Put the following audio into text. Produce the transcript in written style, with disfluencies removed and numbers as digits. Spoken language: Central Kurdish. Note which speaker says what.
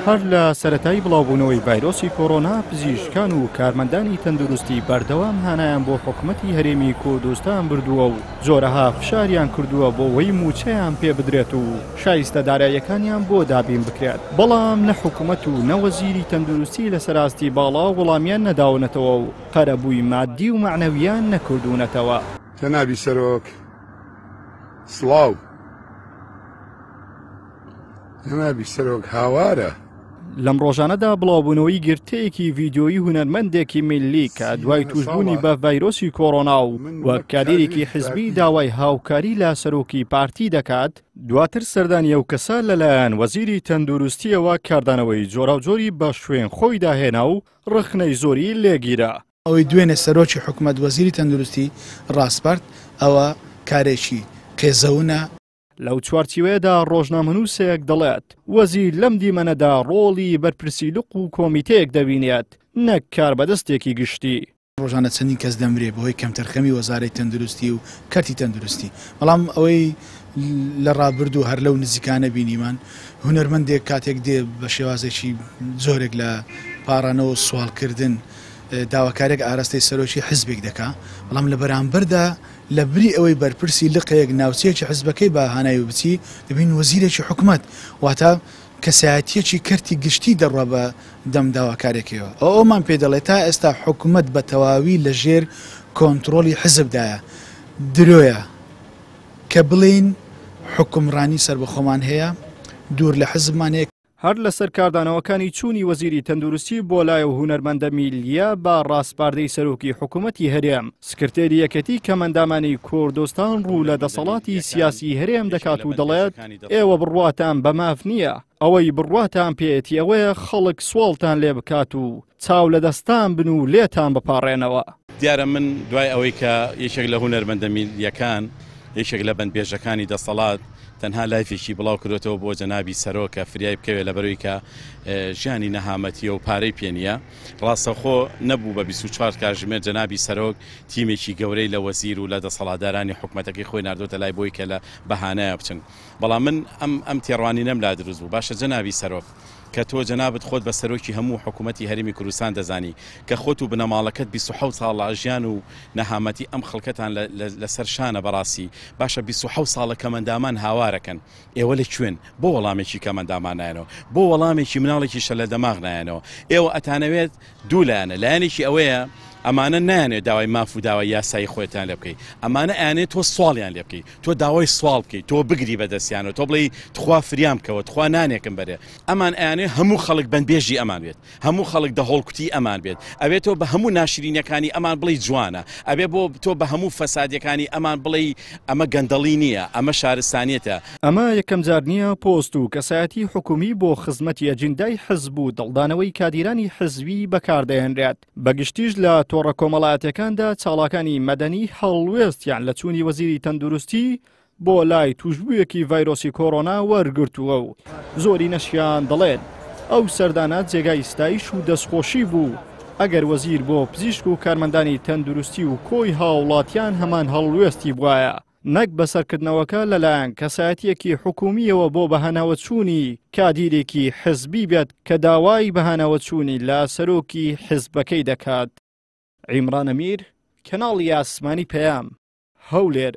Speaker 1: هەر لە سەرەتای بڵاوبوونەوەی ڤایرۆسی کۆڕۆنا پزیشکان و کارمەندانی تەندروستی بەردەوام هانایان بۆ حکوومەتی هەرێمی کوردستان بردووە و زۆرەها فشاریان کردووە بۆ وەی موچەیان پێ بدرێت و شایستەداراییەکانیان بۆ دابین بکرێت. بەڵام نە حکوومەت و نە وەزیری تەندروستی لە سەراستی باڵا وەڵامیان نەداونەتەوە و قەرەبووی مادی و معنەویان نەکردوونەتەوە.
Speaker 2: جەنابی سەرۆک سڵاو، جەنابی سەرۆک هاوارە.
Speaker 1: لەم ڕۆژانەدا بڵاوبوونەوەی گرتەیەکی ڤیدیۆیی هونەرمەندێکی میلی کە دوای توشبوونی بە ڤایرۆسی کۆڕۆنا و وەک کادرێکی حزبی داوای هاوکاری لە سەرۆکی پارتی دەکات، دواتر سەردانی ئەو کەسە لەلایەن وەزیری تەندروستیەوە کاردانەوەی جۆراوجۆری بە شوێن خۆی داهێنا و ڕخنەی زۆری لێگیرە.
Speaker 3: ئەوەی دوێنێ سەرۆکی حکوومەت وەزیری تەندروستی ڕاستپەرد ئەوە کارێکی قێزەونە.
Speaker 1: لەو چوارچیوەیەدا ڕۆژنامەنووسێک دەڵێت وەزیر لەم دیمەنەدا ڕۆڵی بەرپرسی لق و کۆمیتەیەک دەبینێت، نەک کار بەدەستێکی گشتی.
Speaker 3: ڕۆژانە چەندین کەس دەمرێ بەهۆی کەمتەرخەمی وەزارەی تەندروستی و کەرتی تەندروستی. بەڵام ئەوەی لە ڕابردوو هەر لەو نزیکانە بینیمان هونەرمەندێک کاتێک دێ بە شێوازێکی زۆرێک لە پاڕانەوە سوالکردن داواکارێک ئاراستەی سەرۆکی حزبێک دەکا، بەڵام لە بەرامبەردا لە بری ئەوەی بەرپرسی لقەیەک ناوچەیەکی حزبەکەی بە هانایی و بچی دەبین وەزیرێکی حکوومەت، واتە کەسایەتیەکی کەرتی گشتی دەڕوا بە دەم داواکارێکەوە. ئەومان پێ دەڵێت تا ئێستا حکوومەت بە تەواوی لە ژێر کۆنتڕۆلی حزبدایە. درۆیە کە بڵین حکومڕانی سەربەخۆمان هەیە، دوور لە حزبمان هەیە.
Speaker 1: هەر لەسەر کاردانەوەکانی چوونی وەزیری تەندروستی بۆ لای و هونەرمەندە میلیە بە ڕاستپاردەی سەرۆکی حکوومەتی هەرێم، سکرتێری یەکەتی کەمەندامانی کوردستان ڕوو لە دەسەڵاتی سیاسی هەرێم دەکات و دەڵێت ئێوە بڕواتان بە ماف نییە، ئەوەی بڕواتان پێێتی ئەوەیە خەڵک سوڵتان لێ بکات و چاو لە دەستان بن و لێتان بپاڕێنەوە.
Speaker 4: دیارە من دوای ئەوەی کە یەکێک لە هونەرمەندە میلیەکان یەکێک لە بەندبێژەکانی دەسەڵات تەنها لایفێکی بڵاو کردێتەوە بۆ جەنابی سەرۆکە فریای بکەوێت لە بەرەوەی کە ژیانی نەهامەتیە و پارەی پێنیە. ڕاستەخۆ نەبوو بە 24 کاتژمێر جەنابی سەرۆک تیمێکی گەورەی لە وەزیر و لە دەسەڵاتدارانی حکوومەتەکەی خۆی ناردۆتە لای بۆی کە لە بەهانایە بچن. بەڵام من ئەم تێڕوانی نەم لا دروست بوو. باشە جەنابی سەرۆک کە تۆ جەنابەت خۆت بە سەرۆکی هەموو حکوومەتی هەرێمی کوردستان دەزانی کە خۆت و بنەماڵەکەت 27 ساڵ لە ژیان و نەهامەتی ئەم خەڵکەتان لەسەر شانە بەڕاستی. باشە 27 ساڵە کەمەندامان هاوارەکەن، ئێوە لەکوێن؟ بۆ وەڵامێکی کەمەندامان نایەنەوە، بۆ وەڵامێکی مناڵێکی شە لە دەماغ نایەنەوە. ئێوە ئەتانەوێت دوو لایەنە، لایەنێکی ئەوەیە ئەمانە نایەنێت داوای ماف و داوای یاسایی خۆتان لێ بکەیت، ئەمانە ئەیانێت تۆ سواڵیان لێ بکەیت، تۆ داوای سوال بکەیت، تۆ بگری بەدەستیانەوە، تۆ بڵێ تخوا فریام بکەوە، تخوا نانێکم بەرێ. ئەمان ئەیانێ هەموو خەڵک بەندبێژی ئەمان بێت، هەموو خەڵک دەهۆڵکوتی ئەمان بێت، ئەبێت تۆ بە هەموو ناشرینەکانی ئەمان بڵێ جوانە، ئەبێ بۆ تۆ بە هەموو فەسادیەکانی ئەمان بڵێ ئەمە گەندەڵی نییە، ئەمە شارستانیەتە.
Speaker 1: ئەمە یەکەم جار نییە پۆست و کەسایەتی حکومی بۆ خزمەتی ئەجندای حزب و دڵدانەوەی کادیرانی حزبی بەکاردەهێنرێت. بەگشتیش لە تۆڕە کۆمەڵایەتەکاندا چاڵاکانی مەدەنی هەڵوێستیان لە چوونی وەزیری تەندروستی بۆ لای توشبوویەکی ڤایرۆسی کۆڕۆنا وەرگرتووە و زۆری نەشیان دەڵێن ئەو سەردانە جێگای ستایش و دەستخۆشی بوو ئەگەر وەزیر بۆ پزیشک و کارمەندانی تەندروستی و کۆی هاوڵاتیان هەمان هەڵوێستی بووایە، نەک بەسەرکردنەوەکە لەلایەن کەسایەتیەکی حکومیەوە بۆ بەهانەوە چوونی کادیرێکی حزبی بێت کە داوای بەهانەوە چوونی لە سەرۆکی حزبەکەی دەکات. عیمران ئەمیر، کەناڵی ئاسمانی پەیام، هەولێر.